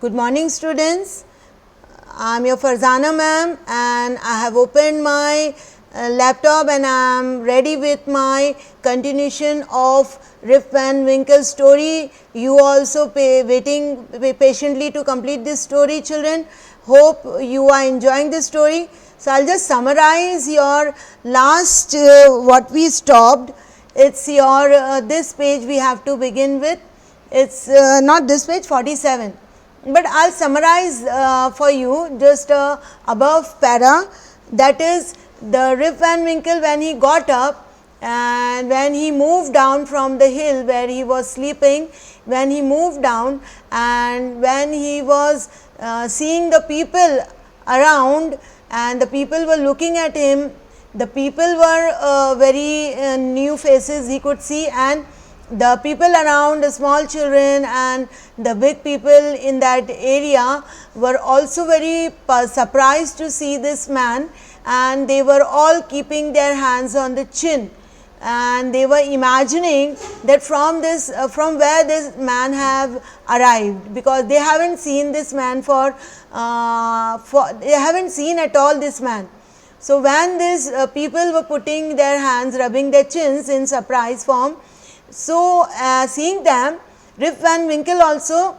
Good morning, students. I am your Farzana ma'am, and I have opened my laptop and I am ready with my continuation of Rip Van Winkle story. You also waiting patiently to complete this story, children. Hope you are enjoying this story. So, I will just summarize your last what we stopped. It's your this page we have to begin with. It's not this page, 47. But I will summarize for you just above para, that is the Rip Van Winkle when he got up and when he moved down from the hill where he was sleeping, when he moved down and when he was seeing the people around and the people were looking at him, the people were very new faces he could see, and the people around, the small children and the big people in that area were also very surprised to see this man, and they were all keeping their hands on the chin, and they were imagining that from where this man have arrived, because they haven't seen this man they haven't seen at all this man. So, when these people were putting their hands, rubbing their chins in surprise form, so seeing them, Rip Van Winkle also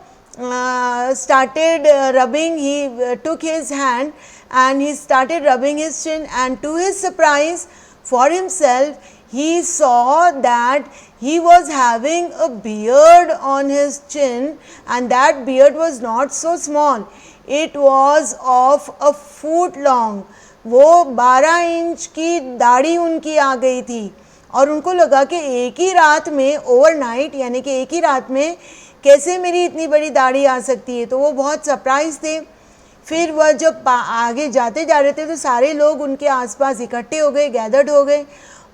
started rubbing, he took his hand and he started rubbing his chin, and to his surprise for himself, he saw that he was having a beard on his chin, and that beard was not so small, it was of a foot long. वो 12 inch की दाढ़ी उनकी आ गई थी और उनको लगा कि एक ही रात में ओवरनाइट, यानी कि एक ही रात में कैसे मेरी इतनी बड़ी दाढ़ी आ सकती है, तो वो बहुत सरप्राइज थे। फिर वह जब आगे जाते जा रहे थे तो सारे लोग उनके आसपास इकट्ठे हो गए, गैदर्ड हो गए,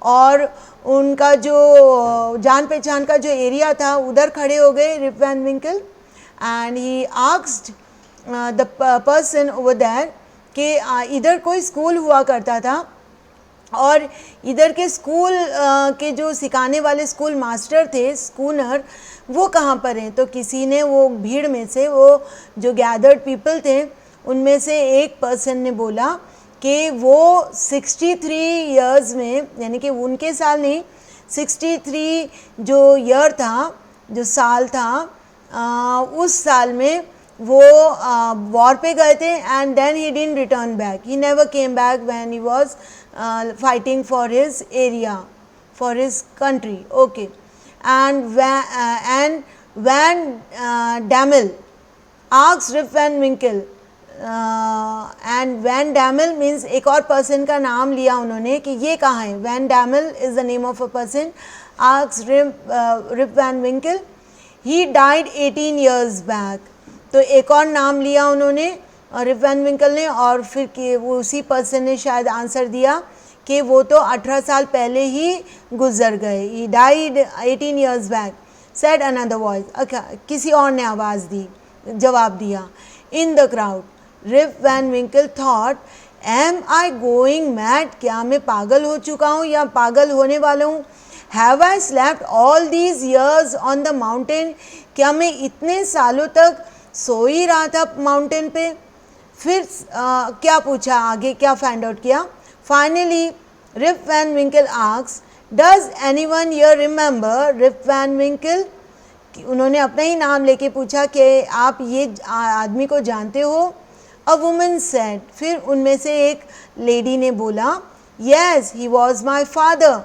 और उनका जो जान पहचान का जो एरिया था उधर खड़े हो गए Rip Van Winkle, and he asked the person over there कि इधर कोई स्कूल हुआ करता था और इधर के स्कूल के जो सिखाने वाले स्कूल मास्टर थे, स्कूनर, वो कहाँ पर हैं। तो किसी ने, वो भीड़ में से, वो जो गैदर्ड पीपल थे उनमें से एक पर्सन ने बोला कि वो 63 ईयर्स में, यानी कि उनके साल नहीं, 63 जो ईयर था, जो साल था, उस साल में वो वॉर पे गए थे, and then he didn't return back, he never came back when he was fighting for his area, for his country. Okay, and Van Dammel asked Rip Van Winkle, and Van Dammel means एक और person का नाम लिया उन्होंने कि ये कहाँ है। Van Dammel is the name of a person. Asked Rip Van Winkle, he died 18 years back. तो एक और नाम लिया उन्होंने रिप वैन विंकल ने, और फिर वो उसी पर्सन ने शायद आंसर दिया कि वो तो 18 साल पहले ही गुजर गए। He died 18 years back, said another voice. अच्छा, किसी और ने आवाज़ दी, जवाब दिया। In the crowd Rip Van Winkle thought, am I going mad, क्या मैं पागल हो चुका हूँ या पागल होने वाला हूँ। Have I slept all these years on the mountain, क्या मैं इतने सालों तक सो ही रहा था माउंटेन पे। फिर क्या पूछा आगे, क्या फाइंड आउट किया। Finally Rip Van Winkle asks, does anyone here remember Rip Van Winkle, उन्होंने अपना ही नाम लेके पूछा कि आप ये आदमी को जानते हो। अ वुमन सेड, फिर उनमें से एक लेडी ने बोला, yes he was my father,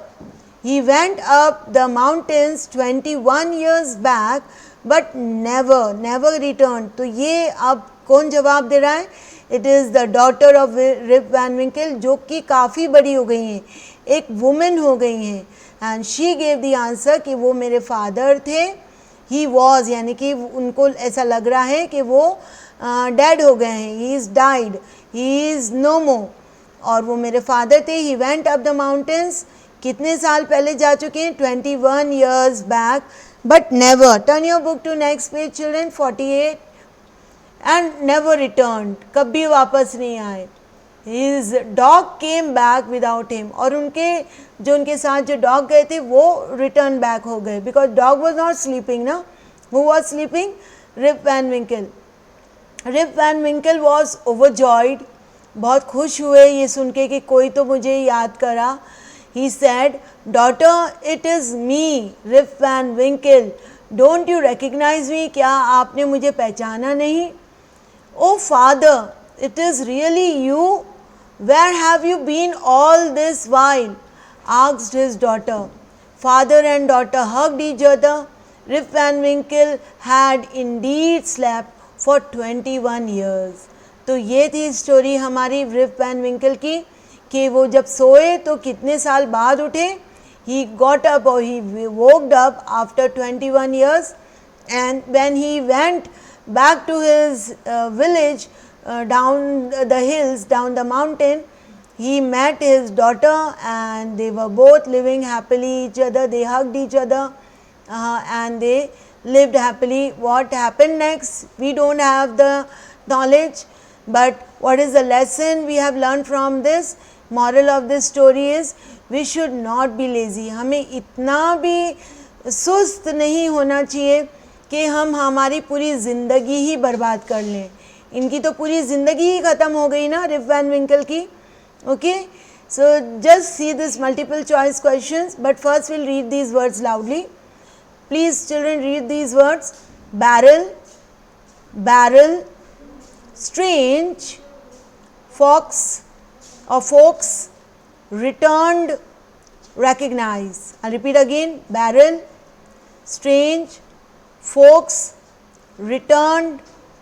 he went up the mountains 21 years back but never return. तो ये अब कौन जवाब दे रहा है। It is the daughter of Rip Van Winkle, जो कि काफ़ी बड़ी हो गई हैं, एक वुमेन हो गई हैं, and she gave the answer कि वो मेरे फादर थे। ही वॉज, यानी कि उनको ऐसा लग रहा है कि वो डेड हो गए हैं, he is died, he is no more, और वो मेरे फादर थे। He went up the mountains, कितने साल पहले जा चुके हैं, 21 years back, but never, turn your book to next page children, 48, and never return, कभी वापस नहीं आए। His dog came back without him, और उनके साथ जो डॉग गए थे वो रिटर्न बैक हो गए, because dog was not sleeping ना, who was sleeping, Rip Van Winkle. Rip Van Winkle was overjoyed, बहुत खुश हुए ये सुन के कि कोई तो मुझे याद करा. He said, "Daughter, it is me, Rip Van Winkle. Don't you recognize me? क्या आपने मुझे पहचाना नहीं? Oh father, it is really you. Where have you been all this while?" asked his daughter. Father and daughter hugged each other. Rip Van Winkle had indeed slept for 21 years. तो ये थी story हमारी rib Van विंकल की कि वो जब सोए तो कितने साल बाद उठे. He got up or he woke up after 21 years, and when he went back to his village down the hills, down the mountain, he met his daughter and they were both living happily each other. They hugged each other and they lived happily. What happened next? We don't have the knowledge, but what is the lesson we have learned from this? Moral of this story is we should not be lazy. हमें इतना भी सुस्त नहीं होना चाहिए कि हम हमारी पूरी ज़िंदगी ही बर्बाद कर लें. इनकी तो पूरी ज़िंदगी ही ख़त्म हो गई ना रिप वैन विंकल की. Okay, so just see this multiple choice questions, but first we'll read these words loudly. Please children, read these words: barrel, barrel, strange, fox or folks, returned, recognize. I'll repeat again: barrel, strange, folks, returned,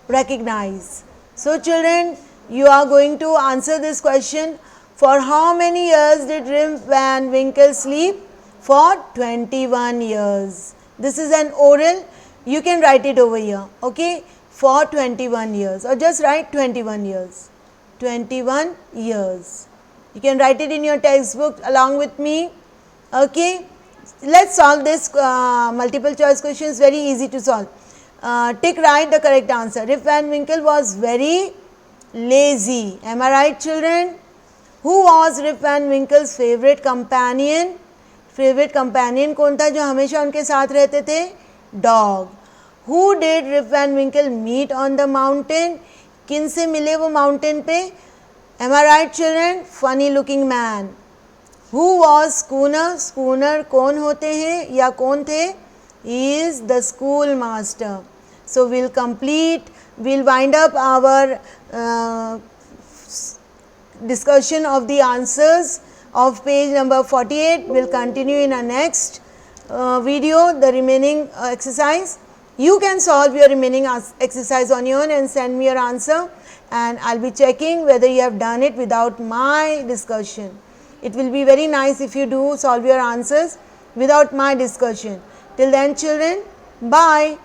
recognize. So children, you are going to answer this question. For how many years did Rip Van Winkle sleep? For 21 years. This is an oral. You can write it over here. Okay, for 21 years, or just write 21 years. 21 years. You can write it in your textbook along with me. Okay, let's solve this multiple choice question. Is very easy to solve. Tick right the correct answer. Rip Van Winkle was very lazy. Am I right, children? Who was Rip Van Winkle's favorite companion? Favorite companion कौन था जो हमेशा उनके साथ रहते थे? Dog. Who did Rip Van Winkle meet on the mountain? किन से मिले वो mountain पे? Am I right, children? Funny looking man. Who was Schooner? Schooner कौन होते हैं या कौन थे? He is the schoolmaster. So we'll wind up our discussion of the answers of page number 48. We'll continue in our next video, the remaining exercise. You can solve your remaining exercise on your own and send me your answer, and I'll be checking whether you have done it without my discussion. It will be very nice if you do solve your answers without my discussion. Till then, children, bye.